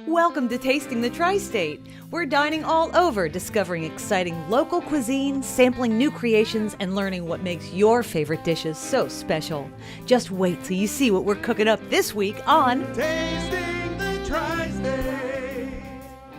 Welcome to Tasting the Tri-State. We're dining all over, discovering exciting local cuisine, sampling new creations, and learning what makes your favorite dishes so special. Just wait till you see what we're cooking up this week on Tasting the Tri-State.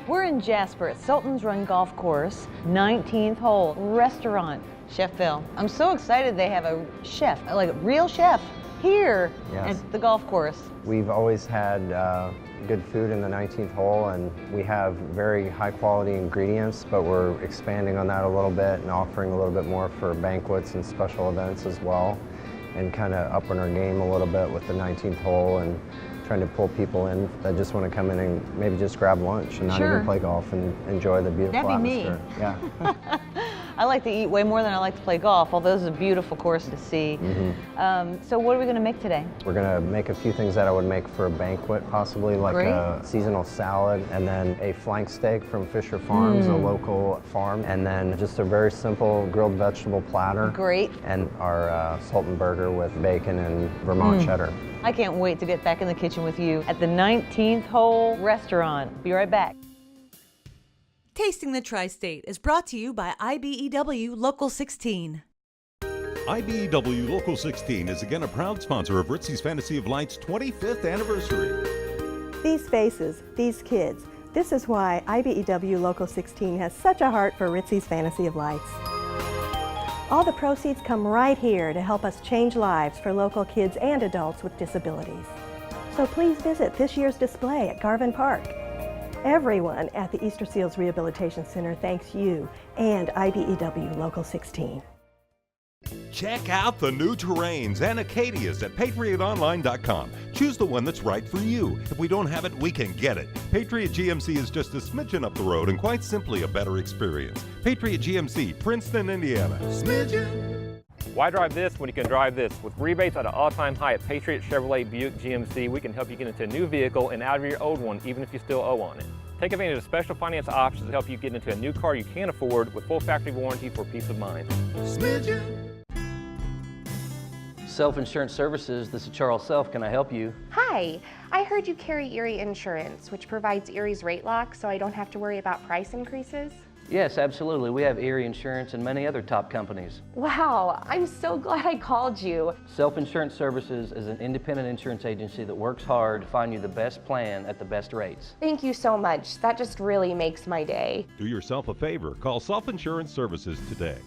We're in Jasper at Sultan's Run Golf Course, 19th hole, restaurant. Chef Phil, I'm so excited they have a chef, like a real chef, here at the golf course. We've always had good food in the 19th hole, and we have very high quality ingredients, but we're expanding on that a little bit and offering a little bit more for banquets and special events as well, and kind of upping our game a little bit with the 19th hole and trying to pull people in that just want to come in and maybe just grab lunch and not even play golf and enjoy the beautiful atmosphere. That'd be me. Yeah. I like to eat way more than I like to play golf, although this is a beautiful course to see. So what are we going to make today? We're going to make a few things that I would make for a banquet, possibly like a seasonal salad, and then a flank steak from Fisher Farms, a local farm, and then just a very simple grilled vegetable platter. Great. And our Sultan burger with bacon and Vermont cheddar. I can't wait to get back in the kitchen with you at the 19th hole restaurant. Be right back. Tasting the Tri-State is brought to you by IBEW Local 16. IBEW Local 16 is again a proud sponsor of Ritzy's Fantasy of Light's 25th anniversary. These faces, these kids, this is why IBEW Local 16 has such a heart for Ritzy's Fantasy of Lights. All the proceeds come right here to help us change lives for local kids and adults with disabilities. So please visit this year's display at Garvin Park. Everyone at the Easter Seals Rehabilitation Center thanks you and IBEW Local 16. Check out the new terrains and Acadias at PatriotOnline.com. Choose the one that's right for you. If we don't have it, we can get it. Patriot GMC is just a smidgen up the road and quite simply a better experience. Patriot GMC, Princeton, Indiana. Smidgen. Why drive this when you can drive this? With rebates at an all-time high at Patriot Chevrolet Buick GMC, we can help you get into a new vehicle and out of your old one, even if you still owe on it. Take advantage of special finance options to help you get into a new car you can afford with full factory warranty for peace of mind. Smidgen. Self-Insurance Services, this is Charles Self. Can I help you? Hi, I heard you carry Erie Insurance, which provides Erie's rate lock so I don't have to worry about price increases. Yes, absolutely. We have Erie Insurance and many other top companies. Wow, I'm so glad I called you. Self-Insurance Services is an independent insurance agency that works hard to find you the best plan at the best rates. Thank you so much. That just really makes my day. Do yourself a favor. Call Self-Insurance Services today.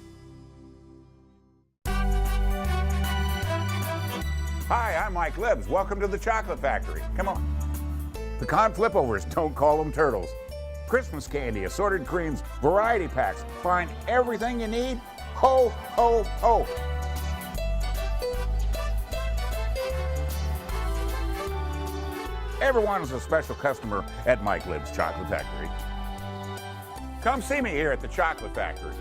Hi, I'm Mike Libbs. Welcome to the Chocolate Factory. Come on. Pecan flipovers, don't call them turtles. Christmas candy, assorted creams, variety packs. Find everything you need. Ho, ho, ho. Everyone is a special customer at Mike Libbs Chocolate Factory. Come see me here at the Chocolate Factory.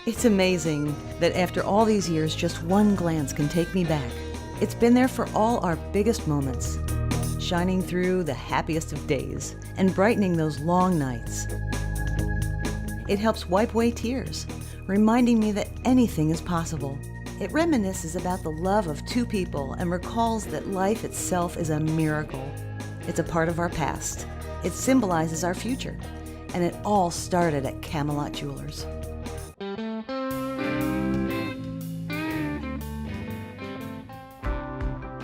It's amazing that after all these years, just one glance can take me back. It's been there for all our biggest moments, shining through the happiest of days and brightening those long nights. It helps wipe away tears, reminding me that anything is possible. It reminisces about the love of two people and recalls that life itself is a miracle. It's a part of our past. It symbolizes our future. And it all started at Camelot Jewelers.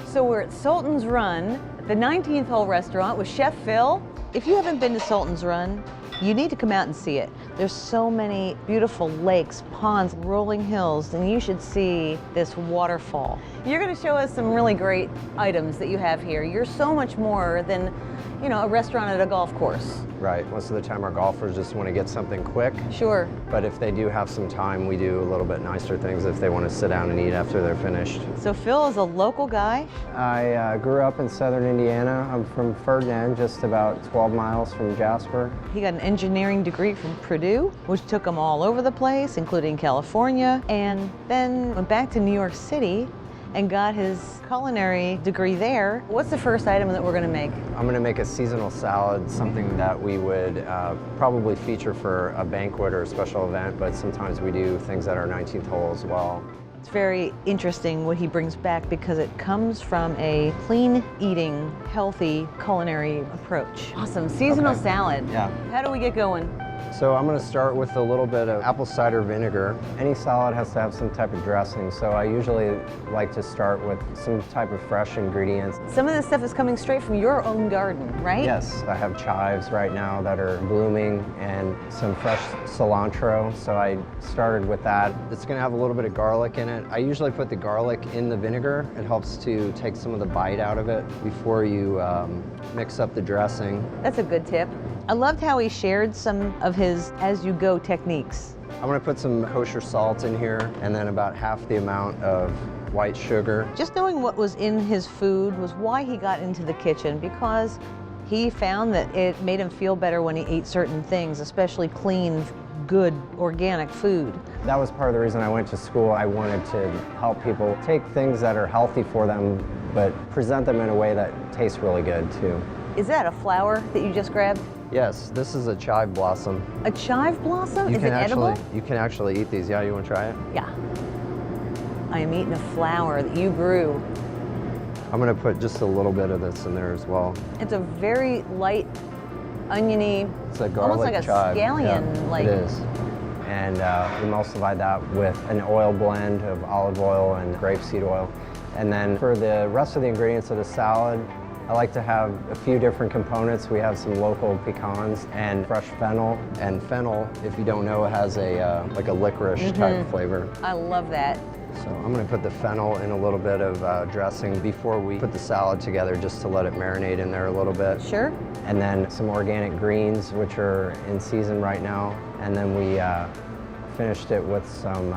So we're at Sultan's Run, the 19th hole restaurant with Chef Phil. If you haven't been to Sultan's Run, you need to come out and see it. There's so many beautiful lakes, ponds, rolling hills, and you should see this waterfall. You're going to show us some really great items that you have here. You're so much more than, you know, a restaurant at a golf course. Right. Most of the time our golfers just want to get something quick. Sure. But if they do have some time, we do a little bit nicer things if they want to sit down and eat after they're finished. So Phil is a local guy? I grew up in southern Indiana. I'm from Ferdinand, just about 12 miles from Jasper. He got an engineering degree from Purdue, which took him all over the place, including California, and then went back to New York City and got his culinary degree there. What's the first item that we're going to make? I'm going to make a seasonal salad, something that we would probably feature for a banquet or a special event, but sometimes we do things at our 19th hole as well. It's very interesting what he brings back because it comes from a clean eating, healthy culinary approach. Awesome. Seasonal salad. Yeah. How do we get going? So I'm going to start with a little bit of apple cider vinegar. Any salad has to have some type of dressing, so I usually like to start with some type of fresh ingredients. Some of this stuff is coming straight from your own garden, right? Yes, I have chives right now that are blooming and some fresh cilantro, so I started with that. It's going to have a little bit of garlic in it. I usually put the garlic in the vinegar. It helps to take some of the bite out of it before you mix up the dressing. That's a good tip. I loved how he shared some of his as-you-go techniques. I'm going to put some kosher salt in here and then about half the amount of white sugar. Just knowing what was in his food was why he got into the kitchen, because he found that it made him feel better when he ate certain things, especially clean, good, organic food. That was part of the reason I went to school. I wanted to help people take things that are healthy for them, but present them in a way that tastes really good too. Is that a flower that you just grabbed? Yes, this is a chive blossom. A chive blossom? Is it edible? You can actually eat these. Yeah, you want to try it? Yeah. I am eating a flower that you grew. I'm going to put just a little bit of this in there as well. It's a very light, oniony, It's a garlic almost like a chive. scallion. Yeah, like it is. And we emulsify that with an oil blend of olive oil and grapeseed oil. And then for the rest of the ingredients of the salad, I like to have a few different components. We have some local pecans and fresh fennel. And fennel, if you don't know, has a like a licorice type flavor. I love that. So I'm going to put the fennel in a little bit of dressing before we put the salad together, just to let it marinate in there a little bit. Sure. And then some organic greens, which are in season right now. And then we finished it with some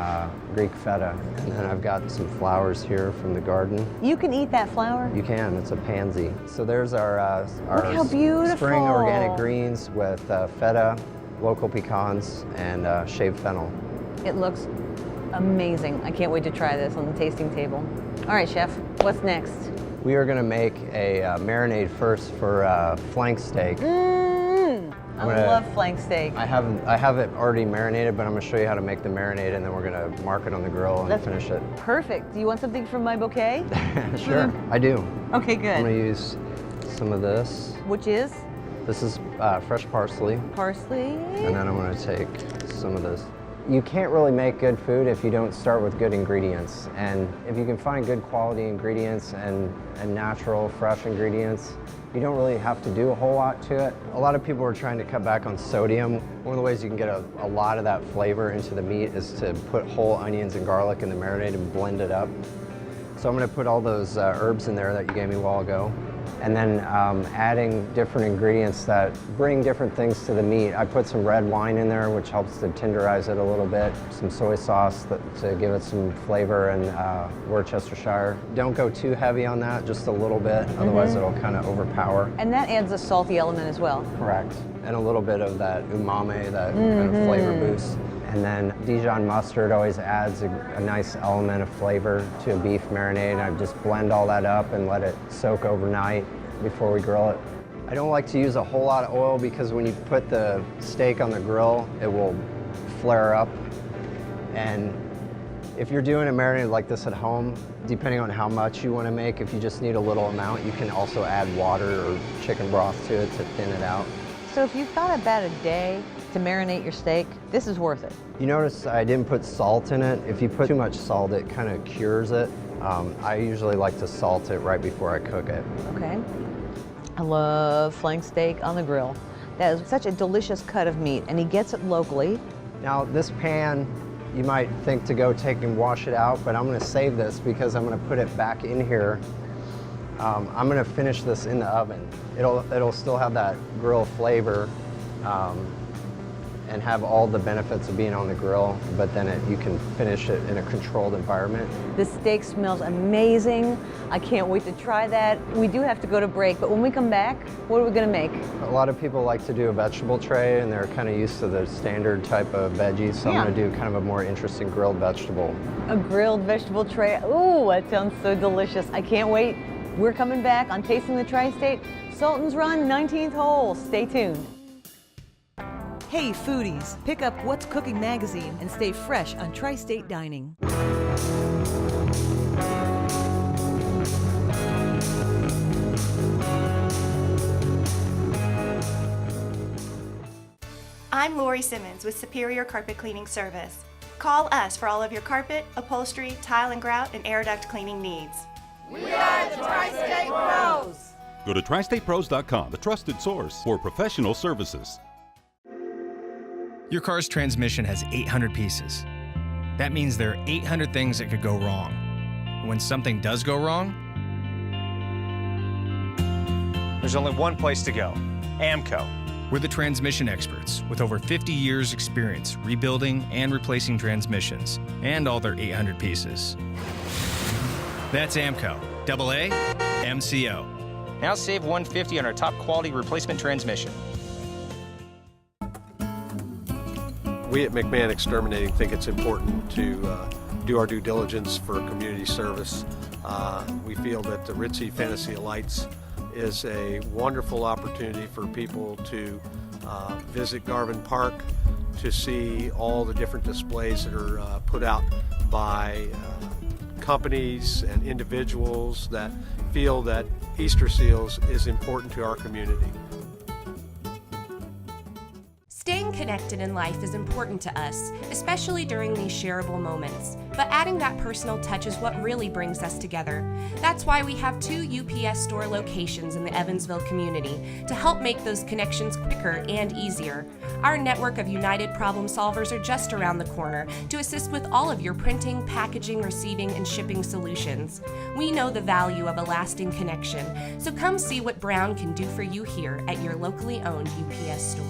Greek feta. And then I've got some flowers here from the garden. You can eat that flower? You can, it's a pansy. So there's our Look how beautiful. spring organic greens with feta, local pecans, and shaved fennel. It looks amazing. I can't wait to try this on the tasting table. All right, chef, what's next? We are gonna make a marinade first for flank steak. I love flank steak. I have it already marinated, but I'm gonna show you how to make the marinade, and then we're gonna mark it on the grill and finish it. Perfect. Do you want something from my bouquet? Sure, I do. Okay, good. I'm gonna use some of this. Which is? This is fresh parsley. Parsley. And then I'm gonna take some of this. You can't really make good food if you don't start with good ingredients. And if you can find good quality ingredients and natural, fresh ingredients, you don't really have to do a whole lot to it. A lot of people are trying to cut back on sodium. One of the ways you can get a lot of that flavor into the meat is to put whole onions and garlic in the marinade and blend it up. So I'm gonna put all those herbs in there that you gave me a while ago. And then adding different ingredients that bring different things to the meat. I put some red wine in there, which helps to tenderize it a little bit. Some soy sauce to give it some flavor, and Worcestershire. Don't go too heavy on that, just a little bit, otherwise it'll kind of overpower. And that adds a salty element as well. Correct. And a little bit of that umami, that kind of flavor boost. And then Dijon mustard always adds a nice element of flavor to a beef marinade. I just blend all that up and let it soak overnight before we grill it. I don't like to use a whole lot of oil because when you put the steak on the grill, it will flare up. And if you're doing a marinade like this at home, depending on how much you want to make, if you just need a little amount, you can also add water or chicken broth to it to thin it out. So if you've got about a day to marinate your steak, this is worth it. You notice I didn't put salt in it. If you put too much salt, it kind of cures it. I usually like to salt it right before I cook it. Okay. I love flank steak on the grill. That is such a delicious cut of meat, and he gets it locally. Now this pan, you might think to go take and wash it out, but I'm gonna save this because I'm gonna put it back in here. I'm gonna finish this in the oven. It'll still have that grill flavor and have all the benefits of being on the grill, but then you can finish it in a controlled environment. This steak smells amazing. I can't wait to try that. We do have to go to break, but when we come back, what are we gonna make? A lot of people like to do a vegetable tray, and they're kind of used to the standard type of veggies, so I'm gonna do kind of a more interesting grilled vegetable. A grilled vegetable tray. Ooh, that sounds so delicious. I can't wait. We're coming back on Tasting the Tri-State, Sultan's Run, 19th hole. Stay tuned. Hey foodies, pick up What's Cooking magazine and stay fresh on Tri-State Dining. I'm Lori Simmons with Superior Carpet Cleaning Service. Call us for all of your carpet, upholstery, tile and grout, and air duct cleaning needs. We are the Tri-State Pros! Go to tristatepros.com, the trusted source for professional services. Your car's transmission has 800 pieces. That means there are 800 things that could go wrong. And when something does go wrong, there's only one place to go, AMCO. We're the transmission experts with over 50 years experience rebuilding and replacing transmissions and all their 800 pieces. That's AMCO, AA, MCO. Now save $150 on our top quality replacement transmission. We at McMahon Exterminating think it's important to do our due diligence for community service. We feel that the Ritzy Fantasy of Lights is a wonderful opportunity for people to visit Garvin Park, to see all the different displays that are put out by companies and individuals that feel that Easter seals is important to our community. Staying connected in life is important to us, especially during these shareable moments. But adding that personal touch is what really brings us together. That's why we have 2 UPS store locations in the Evansville community to help make those connections quicker and easier. Our network of United Problem Solvers are just around the corner to assist with all of your printing, packaging, receiving, and shipping solutions. We know the value of a lasting connection, so come see what Brown can do for you here at your locally owned UPS store.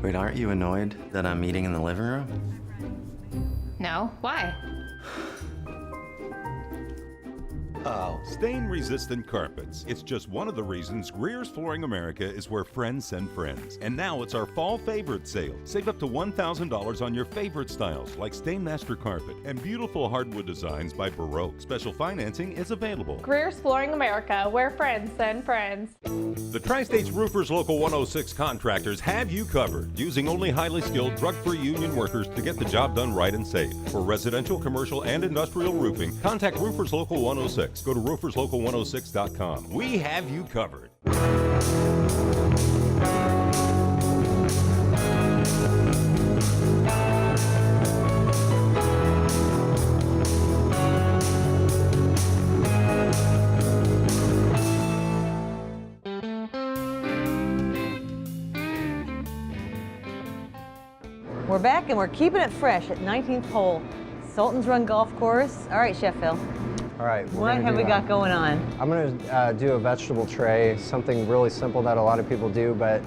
Wait, aren't you annoyed that I'm eating in the living room? No, why? Stain-resistant carpets. It's just one of the reasons Greer's Flooring America is where friends send friends. And now it's our fall favorite sale. Save up to $1,000 on your favorite styles like Stainmaster Carpet and beautiful hardwood designs by Baroque. Special financing is available. Greer's Flooring America, where friends send friends. The Tri-States Roofers Local 106 contractors have you covered, using only highly skilled, drug-free union workers to get the job done right and safe. For residential, commercial, and industrial roofing, contact Roofers Local 106. Go to rooferslocal106.com. We have you covered. We're back and we're keeping it fresh at 19th hole, Sultan's Run Golf Course. All right, Chef Phil. All right. What have we got going on? I'm going to do a vegetable tray, something really simple that a lot of people do, but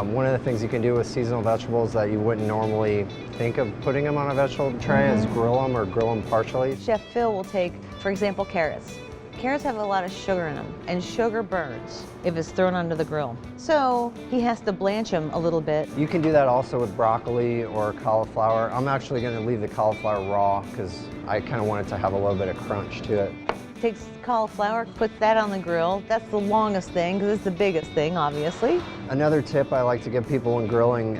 one of the things you can do with seasonal vegetables that you wouldn't normally think of putting them on a vegetable tray is grill them or grill them partially. Chef Phil will take, for example, carrots. Carrots have a lot of sugar in them, and sugar burns if it's thrown onto the grill. So he has to blanch them a little bit. You can do that also with broccoli or cauliflower. I'm actually going to leave the cauliflower raw because I kind of want it to have a little bit of crunch to it. Takes cauliflower, puts that on the grill. That's the longest thing because it's the biggest thing, obviously. Another tip I like to give people when grilling,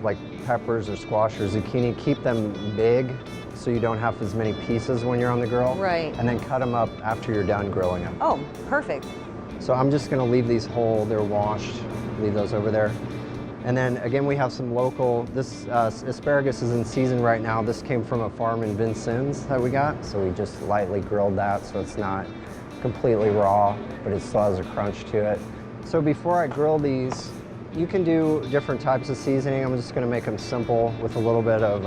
like peppers or squash or zucchini, keep them big so you don't have as many pieces when you're on the grill. Right. And then cut them up after you're done grilling them. Oh, perfect. So I'm just going to leave these whole, they're washed, leave those over there. And then again, we have some local, this asparagus is in season right now. This came from a farm in Vincennes that we got. So we just lightly grilled that so it's not completely raw, but it still has a crunch to it. So before I grill these, you can do different types of seasoning. I'm just going to make them simple with a little bit of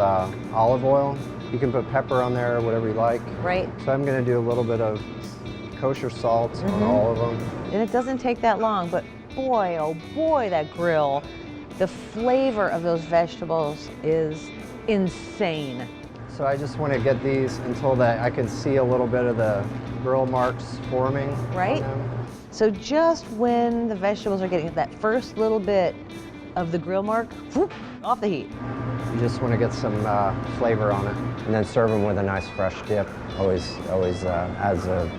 olive oil. You can put pepper on there, whatever you like. Right. So I'm going to do a little bit of kosher salt on all of them. And it doesn't take that long, but boy, oh boy, that grill. The flavor of those vegetables is insane. So I just want to get these until that I can see a little bit of the grill marks forming. Right? So just when the vegetables are getting that first little bit of the grill mark, whoop, off the heat. You just want to get some flavor on it, and then serve them with a nice fresh dip. Always adds a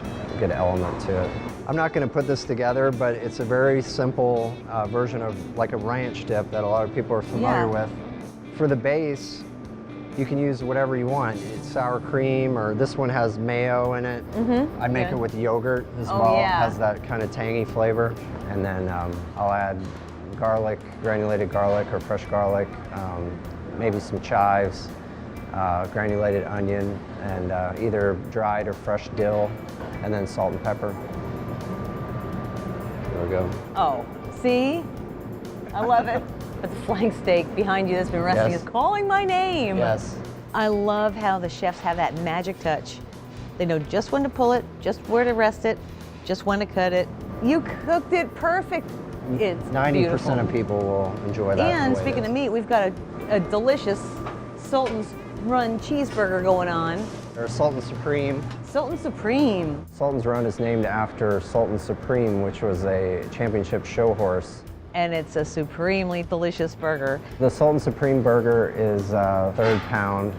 good element to it. I'm not going to put this together, but it's a very simple version of like a ranch dip that a lot of people are familiar with. For the base, you can use whatever you want. It's sour cream, or this one has mayo in it. I make it with yogurt as well. It has that kind of tangy flavor. And then I'll add garlic, granulated garlic or fresh garlic, maybe some chives, granulated onion, and either dried or fresh dill, and then salt and pepper. There we go. Oh, see? I love it. But the flank steak behind you that's been resting is calling my name. Yes. I love how the chefs have that magic touch. They know just when to pull it, just where to rest it, just when to cut it. You cooked it perfect. It's 90% beautiful. of people will enjoy that. And speaking of meat, we've got a delicious Sultan's Run cheeseburger going on. There's Sultan Supreme. Sultan Supreme. Sultan's Run is named after Sultan Supreme, which was a championship show horse. And it's a supremely delicious burger. The Sultan Supreme burger is a 3rd pound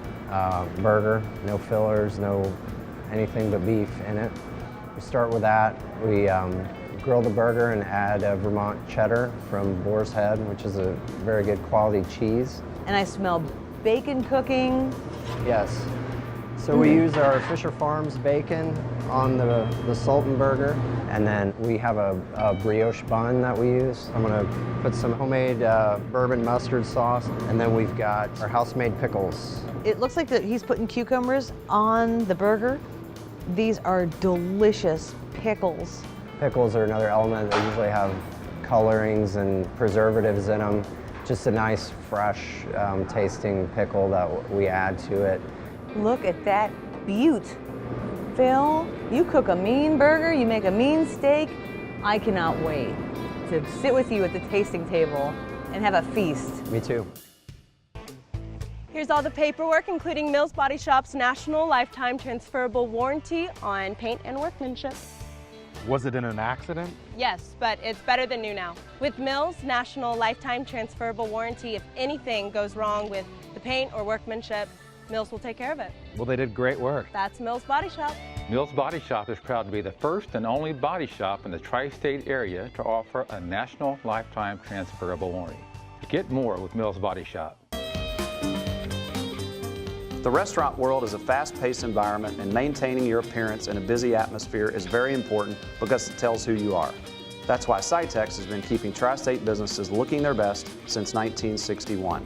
burger. No fillers, no anything but beef in it. We start with that. We grill the burger and add a Vermont cheddar from Boar's Head, which is a very good quality cheese. And I smell bacon cooking. Yes. So we use our Fisher Farms bacon on the Sultan burger, and then we have a brioche bun that we use. I'm gonna put some homemade bourbon mustard sauce, and then we've got our house-made pickles. It looks like that he's putting cucumbers on the burger. These are delicious pickles. Pickles are another element. They usually have colorings and preservatives in them. Just a nice, fresh tasting pickle that we add to it. Look at that beaut. Phil, you cook a mean burger, you make a mean steak. I cannot wait to sit with you at the tasting table and have a feast. Me too. Here's all the paperwork, including Mills Body Shop's national lifetime transferable warranty on paint and workmanship. Was it in an accident? Yes, but it's better than new now. With Mills' national lifetime transferable warranty, if anything goes wrong with the paint or workmanship, Mills will take care of it. Well, they did great work. That's Mills Body Shop. Mills Body Shop is proud to be the first and only body shop in the tri-state area to offer a national lifetime transferable warranty. Get more with Mills Body Shop. The restaurant world is a fast-paced environment, and maintaining your appearance in a busy atmosphere is very important because it tells who you are. That's why Cytex has been keeping tri-state businesses looking their best since 1961.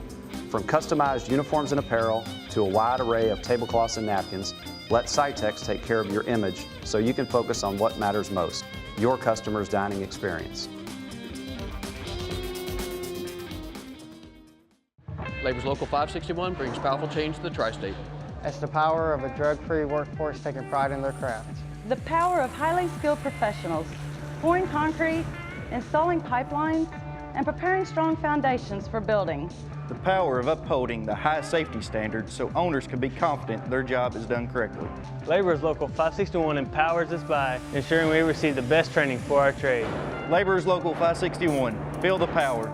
From customized uniforms and apparel to a wide array of tablecloths and napkins, let Cytex take care of your image so you can focus on what matters most, your customers' dining experience. Labor's Local 561 brings powerful change to the tri-state. It's the power of a drug-free workforce taking pride in their craft. The power of highly skilled professionals, pouring concrete, installing pipelines, and preparing strong foundations for building. The power of upholding the highest safety standards so owners can be confident their job is done correctly. Labor's Local 561 empowers us by ensuring we receive the best training for our trade. Labor's Local 561, feel the power.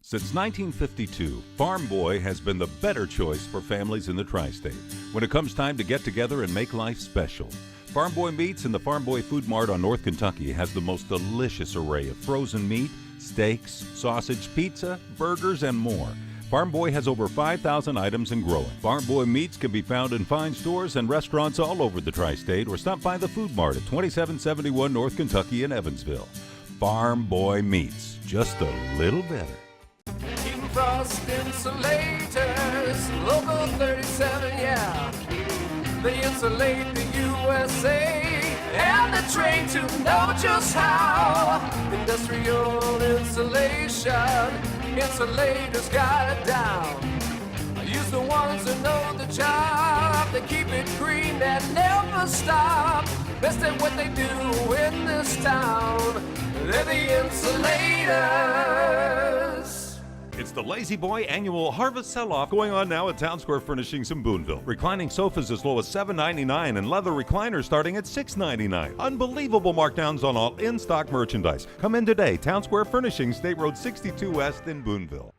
Since 1952, Farm Boy has been the better choice for families in the tri-state when it comes time to get together and make life special. Farm Boy Meats in the Farm Boy Food Mart on North Kentucky has the most delicious array of frozen meat, steaks, sausage, pizza, burgers, and more. Farm Boy has over 5,000 items and growing. Farm Boy Meats can be found in fine stores and restaurants all over the tri-state, or stop by the Food Mart at 2771 North Kentucky in Evansville. Farm Boy Meats, just a little better. Frost Insulators, Local 37, yeah. They insulate the USA and they're trained to know just how. Industrial insulation, insulators got it down. Use the ones that know the job. They keep it green and never stop. Best at what they do in this town. They're the insulators. It's the Lazy Boy annual harvest sell-off going on now at Town Square Furnishings in Boonville. Reclining sofas as low as $7.99 and leather recliners starting at $6.99. Unbelievable markdowns on all in-stock merchandise. Come in today, Town Square Furnishings, State Road 62 West in Boonville.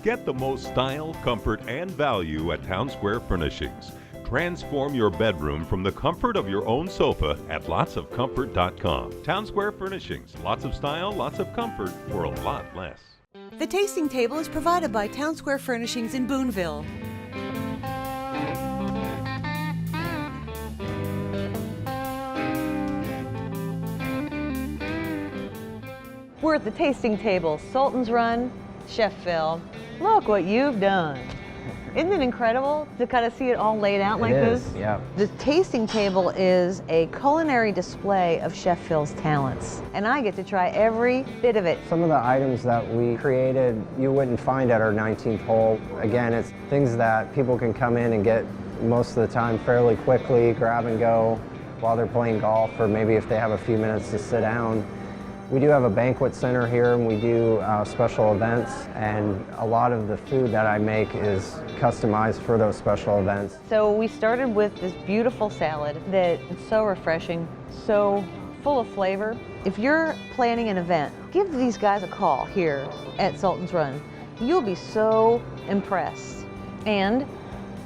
Get the most style, comfort, and value at Town Square Furnishings. Transform your bedroom from the comfort of your own sofa at lotsofcomfort.com. Town Square Furnishings. Lots of style, lots of comfort for a lot less. The tasting table is provided by Town Square Furnishings in Boonville. We're at the tasting table, Sultan's Run, Chef Phil. Look what you've done. Isn't it incredible to kind of see it all laid out like this? It is, yeah. The tasting table is a culinary display of Chef Phil's talents, and I get to try every bit of it. Some of the items that we created you wouldn't find at our 19th hole. Again, it's things that people can come in and get most of the time fairly quickly, grab and go while they're playing golf, or maybe if they have a few minutes to sit down. We do have a banquet center here, and we do special events, and a lot of the food that I make is customized for those special events. So we started with this beautiful salad that is so refreshing, so full of flavor. If you're planning an event, give these guys a call here at Sultan's Run. You'll be so impressed. And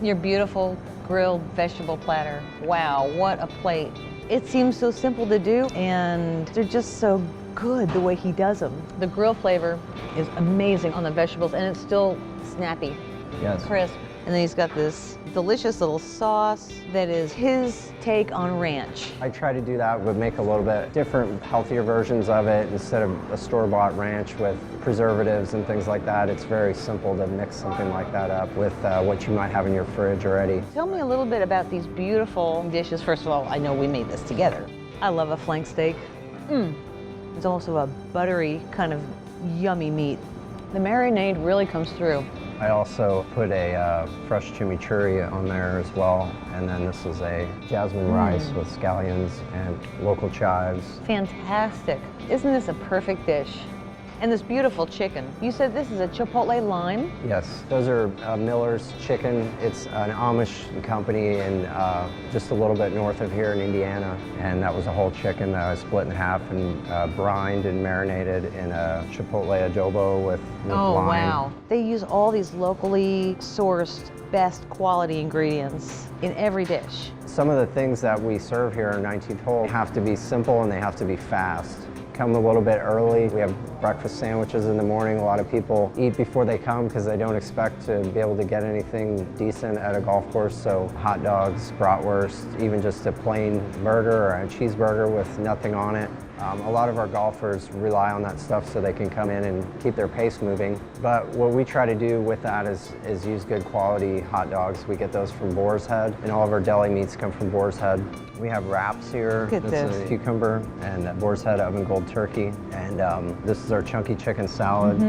your beautiful grilled vegetable platter. Wow, what a plate. It seems so simple to do, and they're just so good the way he does them. The grill flavor is amazing on the vegetables, and it's still snappy, crisp. And then he's got this delicious little sauce that is his take on ranch. I try to do that, but make a little bit different, healthier versions of it. Instead of a store-bought ranch with preservatives and things like that, it's very simple to mix something like that up with what you might have in your fridge already. Tell me a little bit about these beautiful dishes. First of all, I know we made this together. I love a flank steak. It's also a buttery kind of yummy meat. The marinade really comes through. I also put a fresh chimichurri on there as well, and then this is a jasmine rice with scallions and local chives. Fantastic. Isn't this a perfect dish? And this beautiful chicken. You said this is a chipotle lime? Yes, those are Miller's Chicken. It's an Amish company in just a little bit north of here in Indiana. And that was a whole chicken that I split in half and brined and marinated in a chipotle adobo with lime. Oh, wow. They use all these locally sourced, best quality ingredients in every dish. Some of the things that we serve here on 19th hole have to be simple and they have to be fast. Come a little bit early. We have breakfast sandwiches in the morning. A lot of people eat before they come because they don't expect to be able to get anything decent at a golf course. So hot dogs, bratwurst, even just a plain burger or a cheeseburger with nothing on it. A lot of our golfers rely on that stuff so they can come in and keep their pace moving. But what we try to do with that is use good quality hot dogs. We get those from Boar's Head, and all of our deli meats come from Boar's Head. We have wraps here. Look at this. this. A cucumber and Boar's Head oven gold turkey. And this is our chunky chicken salad.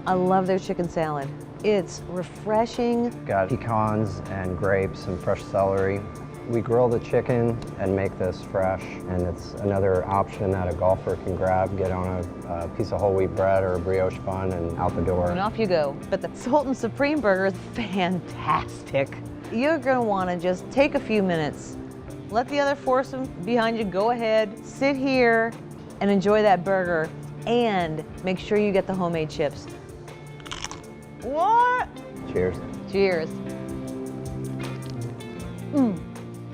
I love their chicken salad. It's refreshing. Got pecans and grapes and fresh celery. We grill the chicken and make this fresh, and it's another option that a golfer can grab, get on a piece of whole wheat bread or a brioche bun and out the door. And off you go. But the Sultan Supreme Burger is fantastic. You're gonna wanna just take a few minutes, let the other foursome behind you go ahead, sit here and enjoy that burger, and make sure you get the homemade chips. What? Cheers. Cheers.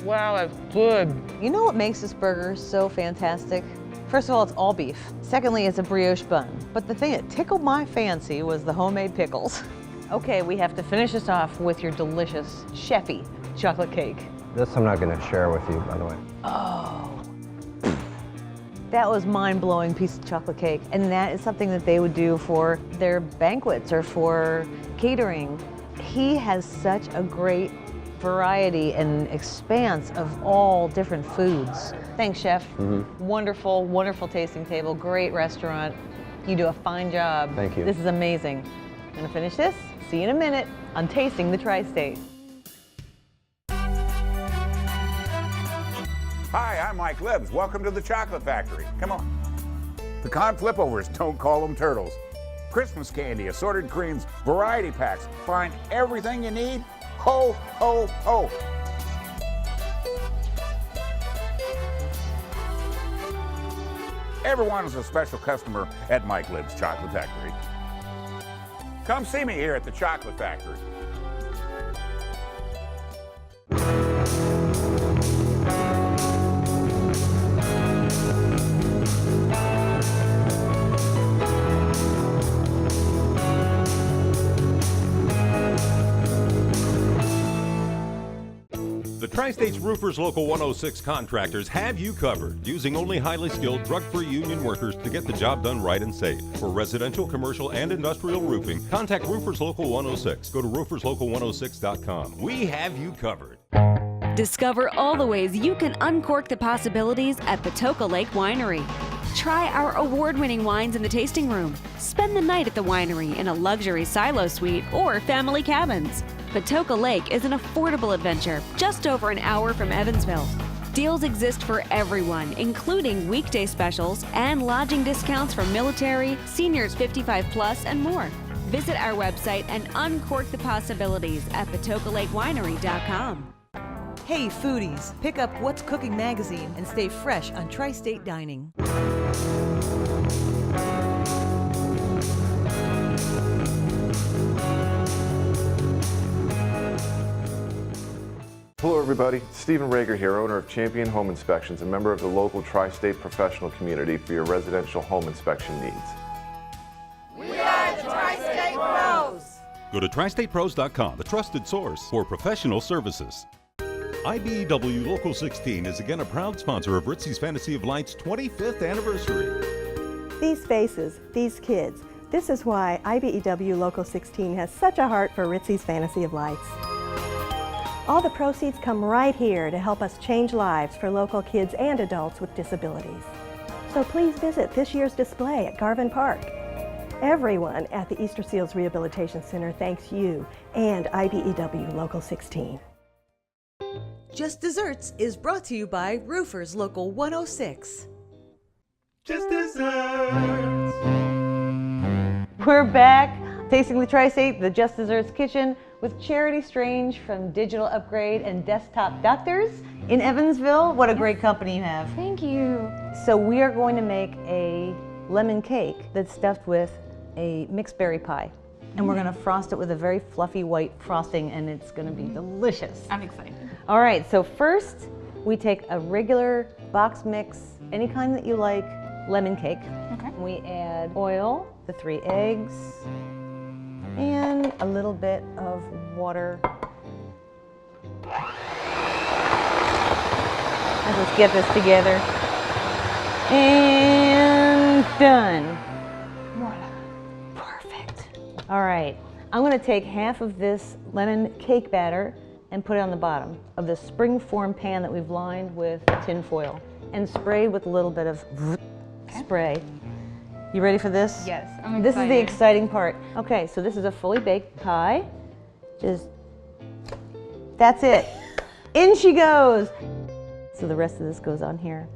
Wow, that's good. You know what makes this burger so fantastic? First of all, it's all beef. Secondly, it's a brioche bun. But the thing that tickled my fancy was the homemade pickles. Okay, we have to finish this off with your delicious chefy chocolate cake. This I'm not going to share with you, by the way. Oh. That was mind-blowing piece of chocolate cake. And that is something that they would do for their banquets or for catering. He has such a great variety and expanse of all different foods. Thanks, Chef. Wonderful, wonderful tasting table, great restaurant. You do a fine job. Thank you. This is amazing. I'm gonna finish this. See you in a minute on Tasting the Tri-State. Hi, I'm Mike Libbs. Welcome to the Chocolate Factory. Come on. Pecan flipovers, don't call them turtles. Christmas candy, assorted creams, variety packs. Find everything you need. Ho, ho, ho. Everyone is a special customer at Mike Libbs Chocolate Factory. Come see me here at the Chocolate Factory. Tri-State's Roofers Local 106 contractors have you covered, using only highly skilled, drug-free union workers to get the job done right and safe. For residential, commercial, and industrial roofing, contact Roofers Local 106. Go to rooferslocal106.com. We have you covered. Discover all the ways you can uncork the possibilities at Patoka Lake Winery. Try our award-winning wines in the tasting room. Spend the night at the winery in a luxury silo suite or family cabins. Patoka Lake is an affordable adventure just over an hour from Evansville. Deals exist for everyone, including weekday specials and lodging discounts for military, seniors 55 plus, and more. Visit our website and uncork the possibilities at PatokaLakeWinery.com. Hey foodies, pick up What's Cooking magazine and stay fresh on Tri-State Dining. Hello everybody, Stephen Rager here, owner of Champion Home Inspections, a member of the local Tri-State professional community for your residential home inspection needs. We are the Tri-State Pros! Go to tristatepros.com, the trusted source for professional services. IBEW Local 16 is again a proud sponsor of Ritzy's Fantasy of Light's 25th anniversary. These faces, these kids, this is why IBEW Local 16 has such a heart for Ritzy's Fantasy of Lights. All the proceeds come right here to help us change lives for local kids and adults with disabilities. So please visit this year's display at Garvin Park. Everyone at the Easter Seals Rehabilitation Center thanks you and IBEW Local 16. Just Desserts is brought to you by Roofers Local 106. Just Desserts! We're back, tasting the Tri-State, the Just Desserts kitchen, with Charity Strange from Digital Upgrade and Desktop Doctors in Evansville. What a great company you have. Thank you. So we are going to make a lemon cake that's stuffed with a mixed berry pie. And we're going to frost it with a very fluffy white frosting, and it's going to be delicious. I'm excited. All right, so first we take a regular box mix, any kind that you like, lemon cake. Okay. We add oil, the 3 eggs, and a little bit of water. Let's get this together. And done. Voila. Perfect. All right, I'm gonna take half of this lemon cake batter and put it on the bottom of the spring-form pan that we've lined with tin foil and sprayed with a little bit of spray. You ready for this? Yes, I'm excited. This is the exciting part. Okay, so this is a fully baked pie. That's it. In she goes. So the rest of this goes on here.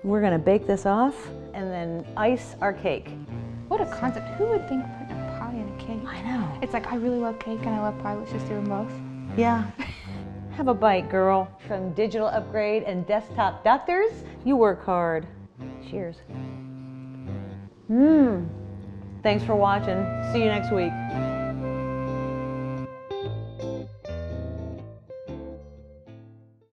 We're gonna bake this off and then ice our cake. What a concept. Who would think putting a pie in a cake? I know. It's like, I really love cake and I love pie. Let's just do them both. Yeah. Have a bite, girl. From Digital Upgrade and Desktop Doctors, you work hard. Cheers. Thanks for watching. See you next week.